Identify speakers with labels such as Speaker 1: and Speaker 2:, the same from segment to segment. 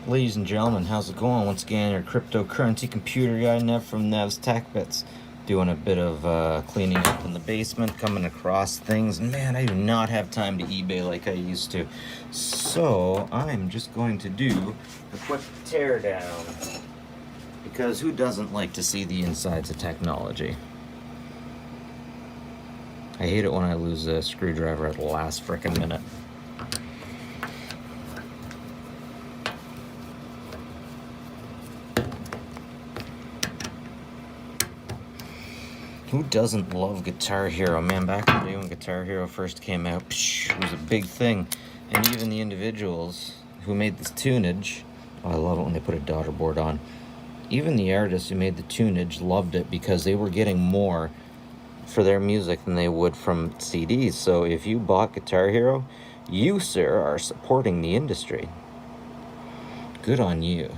Speaker 1: Ladies and gentlemen, how's it going? Once again, your cryptocurrency computer guy, Nev from Nev's Tech Bits, doing a bit of cleaning up in the basement, coming across things. Man, I do not have time to eBay like I used to. So I'm just going to do a quick teardown, because who doesn't like to see the insides of technology? I hate it when I lose a screwdriver at the last frickin' minute. Who doesn't love Guitar Hero? Man, back in the day when Guitar Hero first came out, it was a big thing. And even the individuals who made this tunage, oh, I love it when they put a daughter board on. Even the artists who made the tunage loved it because they were getting more for their music than they would from CDs. So if you bought Guitar Hero, you, sir, are supporting the industry. Good on you.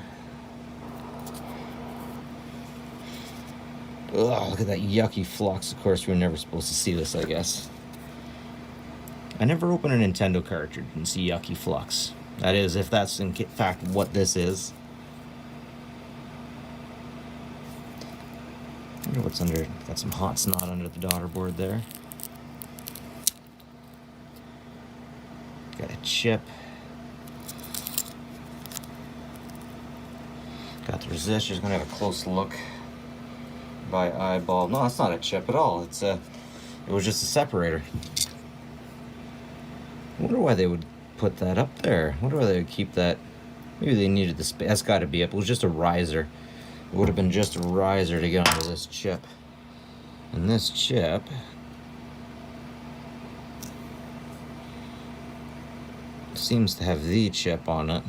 Speaker 1: Ugh, look at that yucky flux. Of course, we were never supposed to see this, I guess. I never open a Nintendo cartridge and see yucky flux. That is, if that's in fact what this is. I wonder what's under. Got some hot snot under the daughter board there. Got a chip. Got the resistors. Gonna have a close look by eyeball. No, it's not a chip at all. It was just a separator. I wonder why they would put that up there. I wonder why they would keep that. Maybe they needed the space. That's got to be it. It was just a riser. It would have been just a riser to get onto this chip. And this chip seems to have the chip on it.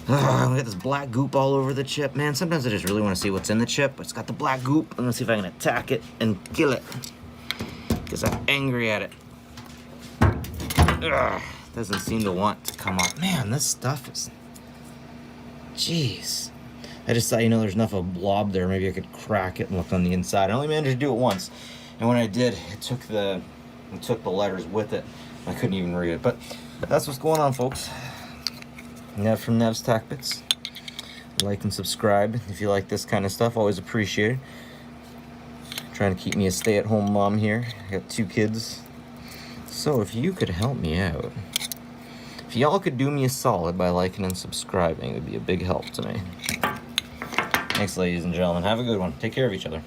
Speaker 1: Oh, we got this black goop all over the chip. Man, sometimes I just really want to see what's in the chip. It's got the black goop. I'm going to see if I can attack it and kill it, because I'm angry at it. Ugh, doesn't seem to want to come off. Man, this stuff is... Jeez. I just thought, there's enough of a blob there. Maybe I could crack it and look on the inside. I only managed to do it once. And when I did, it took the letters with it. I couldn't even read it. But that's what's going on, folks. Nev from Nev's Tech Bits. Like and subscribe if you like this kind of stuff. Always appreciated. Trying to keep me a stay-at-home mom here. I got 2 kids. So if you could help me out, if y'all could do me a solid by liking and subscribing, it would be a big help to me. Thanks, ladies and gentlemen. Have a good one. Take care of each other.